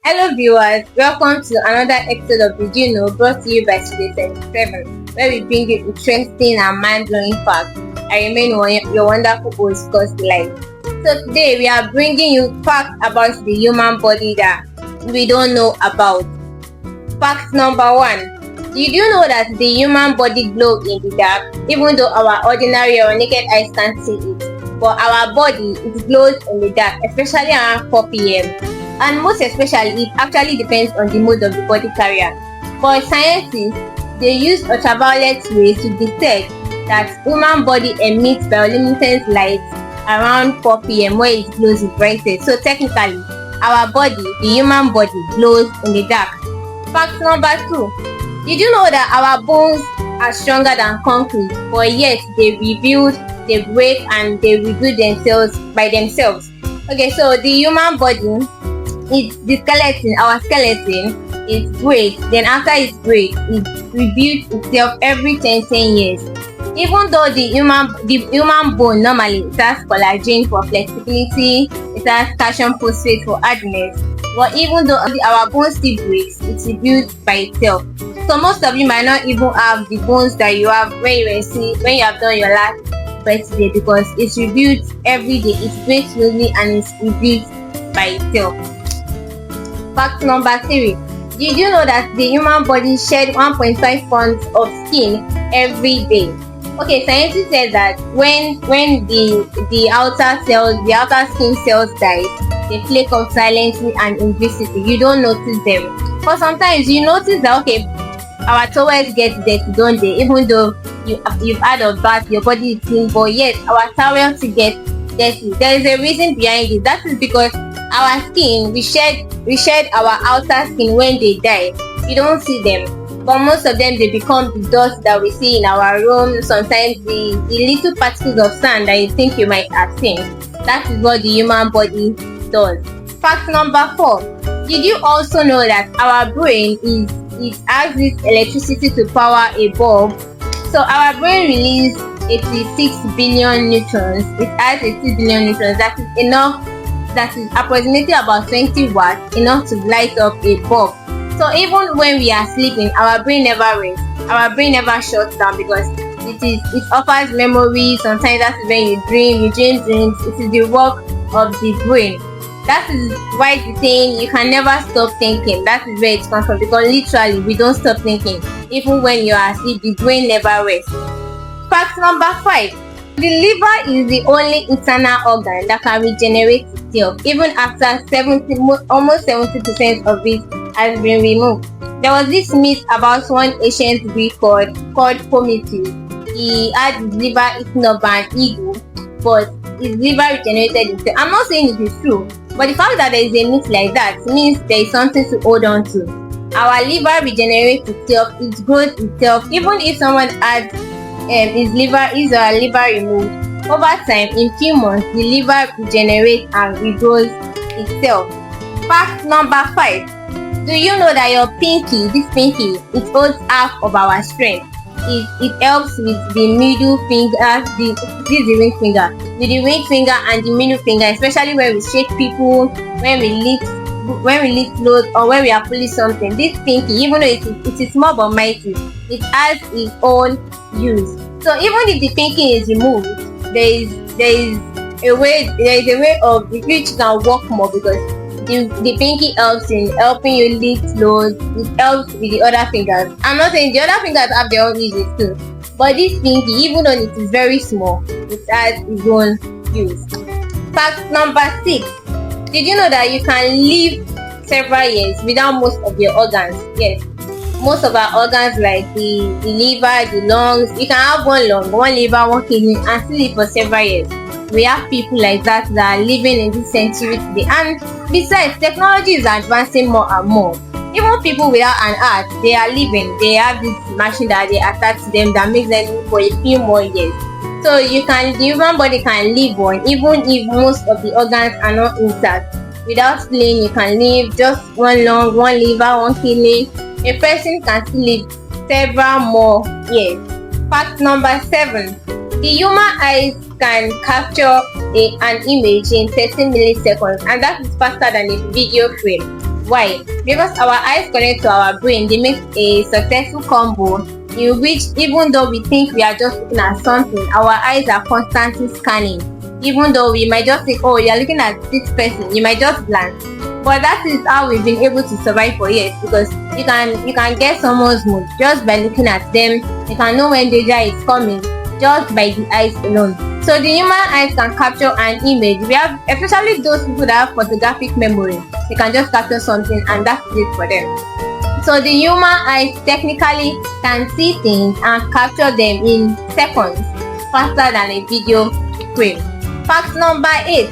Hello viewers, welcome to another episode of Did You Know, brought to you by Studio77, where we bring you interesting and mind-blowing facts. I remain your wonderful host, GodsDelight. So today we are bringing you facts about the human body that we don't know about. Fact number 1. Did you know that the human body glows in the dark, even though our ordinary or naked eyes can't see it? But our body, it glows in the dark, especially around 4 p.m. And most especially, it actually depends on the mode of the body carrier. For scientists, they use ultraviolet rays to detect that human body emits bioluminescent light around 4 p.m. where it glows the brightest. So technically, our body, the human body, glows in the dark. Fact number 2. Did you know that our bones are stronger than concrete, but yet they rebuild, they break, and they rebuild themselves by themselves? Okay, so the human body, our skeleton is break, then after it breaks, it rebuilds itself every 10 years. Even though the human bone normally it has collagen for flexibility, it has calcium phosphate for hardness, but even though our bone still breaks, it's rebuilt by itself. So most of you might not even have the bones that you have when you have done your last birthday, because it's rebuilt every day. It breaks slowly and it's rebuilt by itself. Fact number 3. Did you know that the human body sheds 1.5 pounds of skin every day? Okay, scientists said that when the outer skin cells die, they flake off silently and invisibly. You don't notice them. But sometimes you notice that, okay, our towels get dirty, don't they? Even though you've had a bath, your body is clean, but yet our towels get dirty. There is a reason behind it. That is because our skin, we shed our outer skin when they die. You don't see them, but most of them, they become the dust that we see in our room. Sometimes the little particles of sand that you think you might have seen. That is what the human body does. Fact number 4. Did you also know that our brain has this electricity to power a bulb? So our brain releases 86 billion neutrons. It has 86 billion neutrons. That is enough. That is approximately about 20 watts, enough to light up a bulb. So even when we are sleeping, our brain never rests. Our brain never shuts down, because it offers memory. Sometimes that is when you dream dreams. It is the work of the brain. That is why the saying you can never stop thinking, that is where it comes from, because literally we don't stop thinking. Even when you are asleep, the brain never rests. Fact number 5. The liver is the only internal organ that can regenerate itself, even after almost 70% of it has been removed. There was this myth about one ancient Greek called Prometheus. He had his liver eaten up by an eagle, but his liver regenerated itself. I'm not saying it is true, but the fact that there is a myth like that means there is something to hold on to. Our liver regenerates itself, it grows itself. Even if someone had his liver removed, over time, in few months, the liver regenerates and regrows itself. Fact number 5. Do you know that your pinky, it holds half of our strength? It helps with the middle finger, this is the ring finger, with the ring finger and the middle finger, especially when we shake people, when we lift clothes, or when we are pulling something. This pinky, even though it is small but mighty, it has its own use. So even if the pinky is removed, there is a way of which you can walk more, because the pinky helps in helping you lift loads. It helps with the other fingers. I'm not saying the other fingers have their own uses too, but this pinky, even though it is very small, it has its own use. Fact number 6. Did you know that you can live several years without most of your organs? Yes, most of our organs, like the liver, the lungs, you can have one lung, one liver, one kidney, and still live for several years. We have people like that are living in this century today. And besides, technology is advancing more and more. Even people without an heart, they are living. They have this machine that they attach to them that makes them live for a few more years. So the human body can live on, even if most of the organs are not intact. Without spleen, you can live just one lung, one liver, one kidney. A person can still live several more years. Fact number 7. The human eyes can capture an image in 30 milliseconds, and that is faster than a video frame. Why? Because our eyes connect to our brain. They make a successful combo in which, even though we think we are just looking at something, our eyes are constantly scanning. Even though we might just think, oh, you're looking at this person, you might just glance. But that is how we've been able to survive for years, because you can get someone's mood just by looking at them. You can know when danger is coming just by the eyes alone. So the human eyes can capture an image. We have, especially those people that have photographic memory, they can just capture something and that's it for them. So the human eyes technically can see things and capture them in seconds, faster than a video frame. Fact number 8.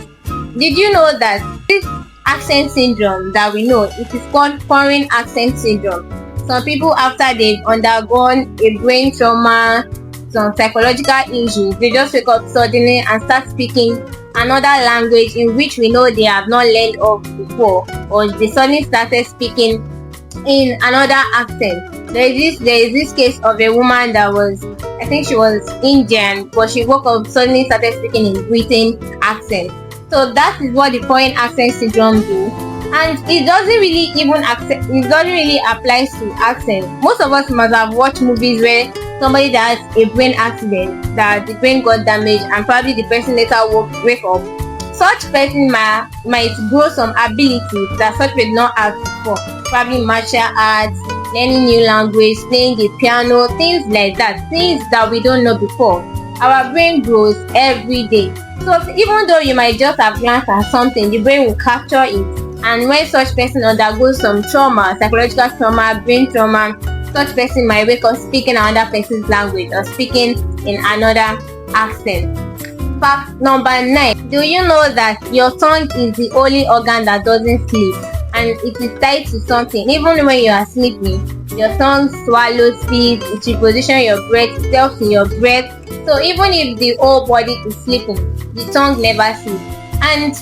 Did you know that this accent syndrome that we know, it is called foreign accent syndrome? Some people, after they've undergone a brain trauma, some psychological issues, they just wake up suddenly and start speaking another language in which we know they have not learned of before, or they suddenly started speaking in another accent. There is this case of a woman that was, I think she was Indian, but she woke up suddenly started speaking in Britain accent. So that is what the foreign accent syndrome do, and it doesn't really apply to accent. Most of us must have watched movies where somebody that has a brain accident, that the brain got damaged, and probably the person later wake up. Such person might grow some abilities that such person did not have before, probably martial arts, learning new language, playing the piano, things like that, things that we don't know before. Our brain grows every day. So even though you might just have glanced at something, the brain will capture it. And when such person undergoes some trauma, psychological trauma, brain trauma, such person might wake up speaking another person's language or speaking in another accent. Fact number 9. Do you know that your tongue is the only organ that doesn't sleep, and it is tied to something? Even when you are sleeping, your tongue swallows, feeds, it repositions your breath, it helps in your breath. So even if the whole body is sleeping, the tongue never sleeps. And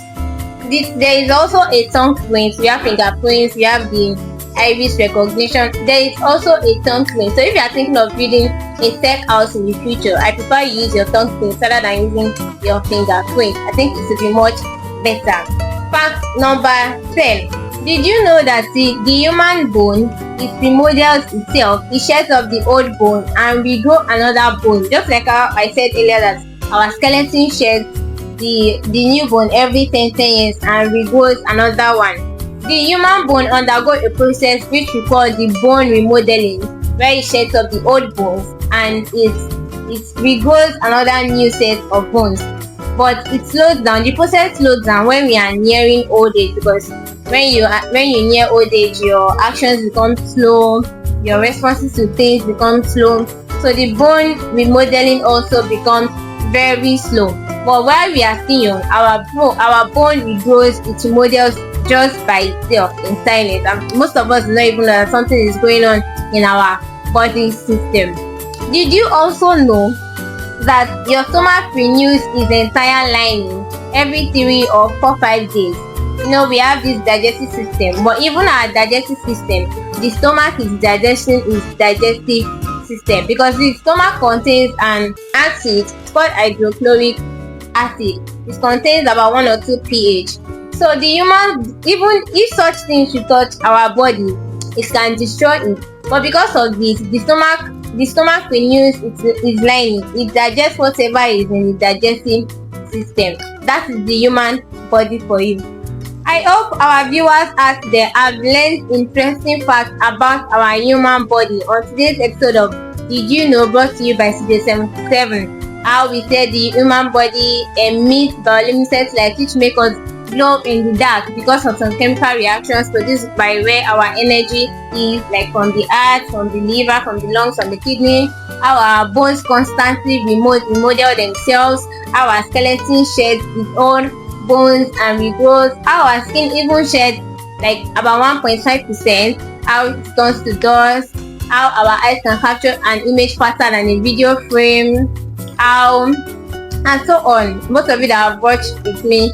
there is also a tongue print. We have fingerprints, we have the iris recognition. There is also a tongue print. So if you are thinking of building a tech house in the future, I prefer you use your tongue print rather than using your fingerprint. I think it will be much better. Fact number 10. Did you know that the human bone, it remodels itself? It sheds off the old bone and regrow another bone. Just like how I said earlier that our skeleton sheds the new bone every 10 years and regrows another one. The human bone undergoes a process which we call the bone remodeling, where it sheds off the old bones and it regrows another new set of bones. But it slows down. The process slows down when we are nearing old age, because when you near old age, your actions become slow, your responses to things become slow. So the bone remodeling also becomes very slow. But while we are still young, our bone regrows, it remodels just by itself in silence, and most of us don't even know that something is going on in our body system. Did you also know that your stomach renews its entire lining every 3 or 5 days? You know, we have this digestive system, but even our digestive system, the stomach is digesting its digestive system, because the stomach contains an acid called hydrochloric acid. It contains about 1 or 2 pH. So the human, even if such things should touch our body, it can destroy it. But because of this, the stomach renews its lining. It digests whatever is in the digestive system. That is the human body for you. I hope our viewers out there have learned interesting facts about our human body on today's episode of Did You Know, brought to you by Studio77. How we said the human body emits bioluminescent light which make us glow in the dark because of some chemical reactions produced by where our energy is, like from the heart, from the liver, from the lungs, from the kidney. How our bones constantly remodel themselves, how our skeleton sheds its own bones and regrows, how our skin even sheds like about 1.5%, how it turns to dust, how our eyes can capture an image faster than a video frame, how and so on. Most of you that have watched with me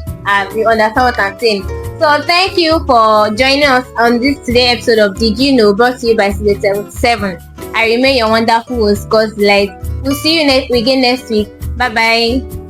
you understand what I'm saying. So thank you for joining us on this today episode of Did You Know, brought to you by Studio77. I remain your wonderful host, GodsDelight. We'll see you again next week. Bye bye.